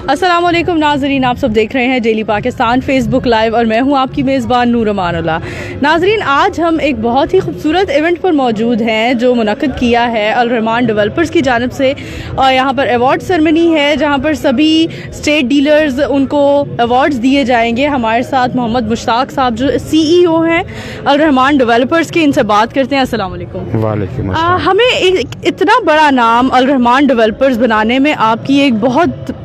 अस्सलाम वालेकुम नाजरीन, आप सब देख रहे हैं डेली पाकिस्तान फेसबुक लाइव और मैं हूं आपकी मेज़बान नूर अमानुल्लाह। नाजरीन, आज हम एक बहुत ही खूबसूरत इवेंट पर मौजूद हैं जो मुनक्किद किया है अल रहमान डेवलपर्स की जानिब से। और यहाँ पर अवार्ड सेरेमनी है जहाँ पर सभी स्टेट डीलर्स उनको अवार्ड्स दिए जाएंगे। हमारे साथ मोहम्मद मुश्ताक साहब जो CEO हैं अल रहमान डेवलपर्स के, इनसे बात करते हैं। अस्सलाम वालेकुम। वालेकुम अस्सलाम। हमें इतना बड़ा नाम अल रहमान डेवलपर्स बनाने में आपकी एक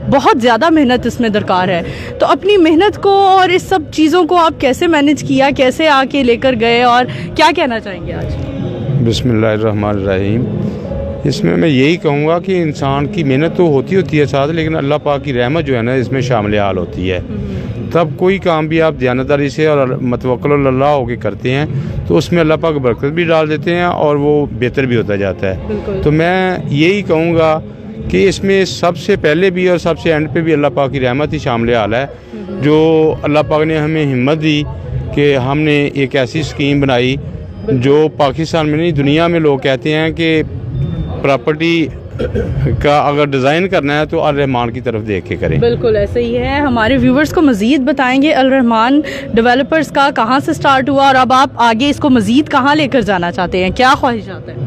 बहुत ज़्यादा मेहनत इसमें दरकार है, तो अपनी मेहनत को और इस सब चीज़ों को आप कैसे मैनेज किया, कैसे आके लेकर गए और क्या कहना चाहेंगे आज? बिस्मिल्लाहिर्रहमानिर्रहीम। इसमें मैं यही कहूँगा कि इंसान की मेहनत तो होती है साथ, लेकिन अल्लाह पाक की रहमत जो है ना इसमें शामिल हाल होती है। तब कोई काम भी आप दयानतदारी से और मतवक्कुल अल्लाह होकर करते हैं तो उसमें अल्लाह पाक बरकत भी डाल देते हैं और वो बेहतर भी होता जाता है। तो मैं यही कहूँगा कि इसमें सबसे पहले भी और सबसे एंड पे भी अल्लाह पाक की रहमत ही शामिल हाल है, जो अल्लाह पाक ने हमें हिम्मत दी कि हमने एक ऐसी स्कीम बनाई जो पाकिस्तान में नहीं दुनिया में लोग कहते हैं कि प्रॉपर्टी का अगर डिज़ाइन करना है तो अल रहमान की तरफ देख के करें। बिल्कुल ऐसे ही है। हमारे व्यूवर्स को मज़ीद बताएंगे अल रहमान डेवलपर्स का कहाँ से स्टार्ट हुआ और अब आप आगे इसको मज़ीद कहाँ लेकर जाना चाहते हैं, क्या ख्वाहिशात हैं?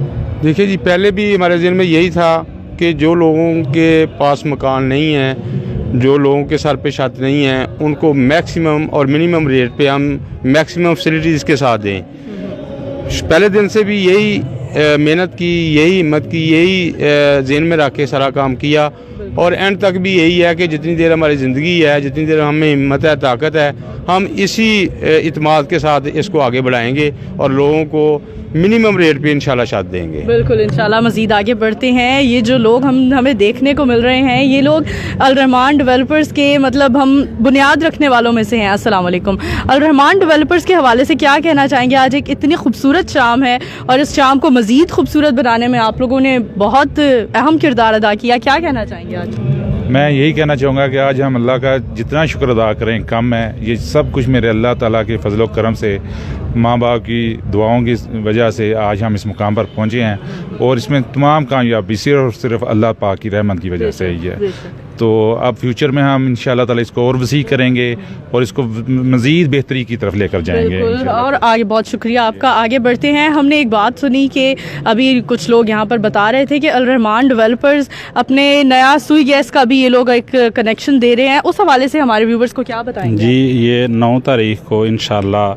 देखिए जी, पहले भी हमारे ज़हन में यही था कि जो लोगों के पास मकान नहीं है, जो लोगों के सर पे छत नहीं है, उनको मैक्सिमम और मिनिमम रेट पे हम मैक्सिमम फैसिलिटीज़ के साथ दें। पहले दिन से भी यही मेहनत की, यही हिम्मत की, यही ज़हन में रख के सारा काम किया और एंड तक भी यही है कि जितनी देर हमारी ज़िंदगी है, जितनी देर हमें हिम्मत है, ताकत है, हम इसी इत्मीनान के साथ इसको आगे बढ़ाएंगे और लोगों को मिनिमम रेट पे इंशाल्लाह छत देंगे। बिल्कुल इंशाल्लाह। मज़ीद आगे बढ़ते हैं। ये जो लोग हमें देखने को मिल रहे हैं, ये लोग अल रहमान डेवलपर्स के मतलब हम बुनियाद रखने वालों में से हैं। अस्सलाम वालेकुम। अल रहमान डेवलपर्स के हवाले से क्या कहना चाहेंगे? आज एक इतनी खूबसूरत शाम है और इस शाम को मज़ीद खूबसूरत बनाने में आप लोगों ने बहुत अहम किरदार अदा किया, क्या कहना चाहेंगे आज? मैं यही कहना चाहूँगा कि आज हम अल्लाह का जितना शुक्र अदा करें कम है। ये सब कुछ मेरे अल्लाह ताला के फजल व करम से, माँ बाप की दुआओं की वजह से आज हम इस मुकाम पर पहुँचे हैं और इसमें तमाम कामयाबी सिर्फ अल्लाह पाक की रहमत की वजह से ही है। तो अब फ्यूचर में हम इंशाल्लाह ताला इसको और वसी करेंगे और इसको मज़ीद बेहतरी की तरफ लेकर जाएंगे। और आगे बहुत शुक्रिया आपका। आगे बढ़ते हैं। हमने एक बात सुनी कि अभी कुछ लोग यहाँ पर बता रहे थे कि अल रहमान डेवलपर्स अपने नया सुई गैस का भी ये लोग एक कनेक्शन दे रहे हैं, उस हवाले से हमारे व्यूवर्स को क्या बताएंगे? जी, ये 9 तारीख को इंशाल्लाह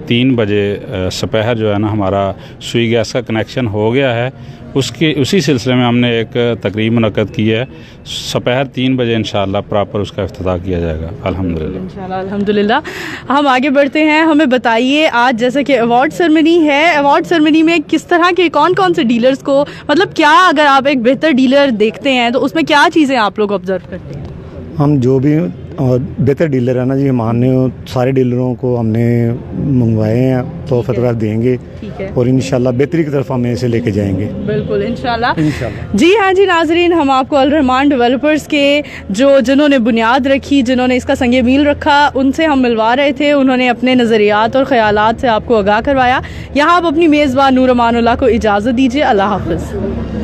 3 बजे दोपहर जो है ना हमारा सुई गैस का कनेक्शन हो गया है। उसी सिलसिले में हमने एक तकरीब मुनक्किद की है। दोपहर 3 बजे इंशाल्लाह प्रॉपर उसका इफ्तिताह किया जाएगा अल्हम्दुलिल्लाह। इंशाल्लाह अल्हम्दुलिल्लाह। हम आगे बढ़ते हैं। हमें बताइए आज जैसे कि अवार्ड सेरेमनी है, अवार्ड सेरेमनी में किस तरह के कौन से डीलर्स को मतलब क्या, अगर आप एक बेहतर डीलर देखते हैं तो उसमें क्या चीज़ें आप लोग ऑब्जर्व करते हैं? हम जो भी बेहतर डीलर है ना जी, हमने सारे डीलरों को हमने मंगवाए हैं, तो फतवा देंगे और इंशाल्लाह बेहतरी की तरफ हम इसे लेके जाएंगे। बिल्कुल इंशाल्लाह। जी हाँ जी नाजरीन, हम आपको अल रहमान डेवलपर्स के जिन्होंने बुनियाद रखी, जिन्होंने इसका संगे मील रखा, उनसे हम मिलवा रहे थे। उन्होंने अपने नज़रियात और ख़यालात से आपको आगाह करवाया। यहाँ आप अपनी मेज़बान नूर अमानुल्लाह को इजाज़त दीजिए। अल्लाह हाफ़िज़।